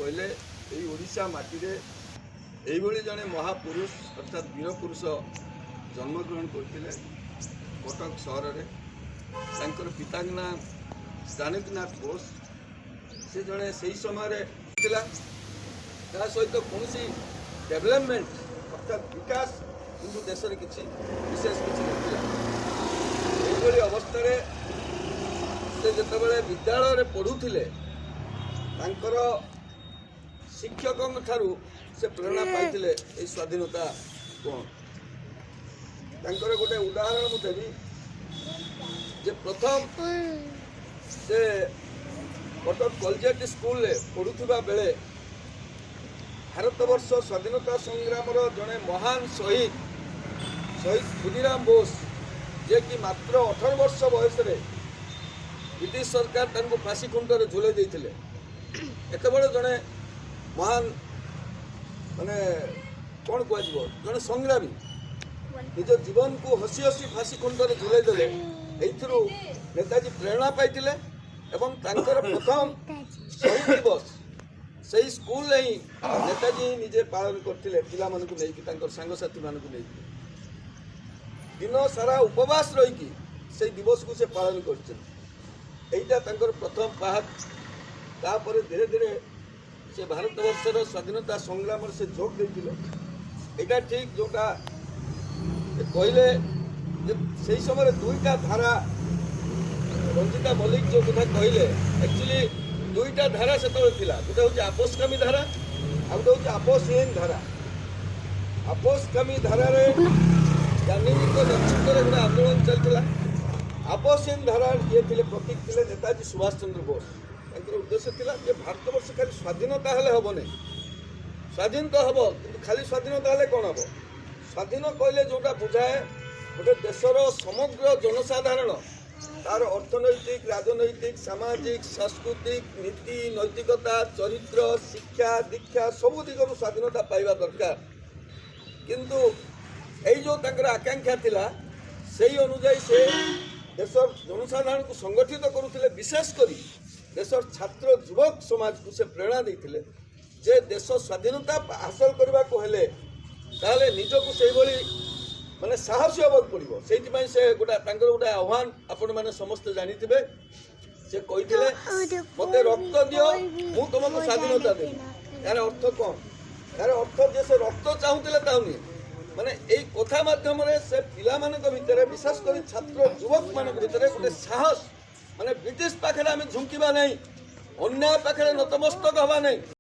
कहले ओडिशा माटी रे जड़े महापुरुष अर्थात वीर पुरुष जन्मग्रहण करते कटक सहर में पिता ना दानिकनाथ बोस से जड़े से ही समय सहित कौन डेवलपमेंट अर्थात विकास हिंदू देश में किसी विशेष किसी नहीं अवस्था से जिते विद्यालय में पढ़ुले शिक्षकों ठारू से प्रेरणा पाई स्वाधीनता कौन गोटे उदाहरण मुझे देवी जे प्रथम से कटक कॉलेज स्कूल पढ़ुवा बेले भारतवर्ष स्वाधीनता संग्राम जड़े महान शहीद खुदीराम बोस जे कि मात्र 18 वर्ष बयस ब्रिटिश सरकार फांसी खुंटर झुले देते एत बड़े जड़े महान माने कौन कह जड़े संग्रामी निज जीवन को हसी हसी फांसी खुंटर झुले देले नेताजी प्रेरणा पाई प्रथम शहीद दिवस से स्कूल ही नेताजी निजे पालन करते पिला सांगसाथी मानक दिन सारा उपवास रही से दिवस को से पालन कर प्रथम पाहच तापर धीरे धीरे से भारतवर्षर स्वाधीनता संग्राम से जोग देते यहाँ ठीक जोटा कहले से समय दुईटा धारा रंजिता मल्लिक जो कथा कहले एक्चुअली दुईटा धारा से गोटे हूँ आपोषकामी धारा आ गोटे हूँ आपोषहीन धारा आपोषकामी धारा गांधीजी नेतृत्व में गोटे आंदोलन चलता आपोषहीन धारा ये प्रतीक थे नेताजी सुभाष चंद्र बोस उद्देश्य था भारतवर्ष खाली स्वाधीनता हेल्ले हम नहीं स्वाधीन तो हम कि खाली स्वाधीनता हेल्ले कौन हम स्वाधीन कहले जोटा बुझाए गोटे देशर समग्र जनसाधारण तार अर्थनैतिक राजनैतिक सामाजिक सांस्कृतिक नीति नैतिकता चरित्र शिक्षा दीक्षा सबू दिगरू स्वाधीनता पाइबा दरकार किंतु यही जो आकांक्षा थिला से अनुजाई से देशर जनसाधारण को संगठित करुले विशेषकर देशर छात्र युवक समाज को से प्रेरणा देते जे देश स्वाधीनता हासिल करने को हेले ताले निजको से माने साहसी हेबाक पड़ो से गोटे आह्वान आपण मैंने समस्ते जानिथिबे से कही मते रक्त दियो मु तुमको स्वाधीनता देबी यार अर्थ कौन यार अर्थ जे से रक्त चाहूले ताउनी माने एई कथा माध्यम से पिला मानक भितर विशेषकर छात्र युवक मानक भितर गोटे साहस माने ब्रिटिश पाखे आम झुंकिबा नहीं अन्याय पाखे नतमस्तक हवा नहीं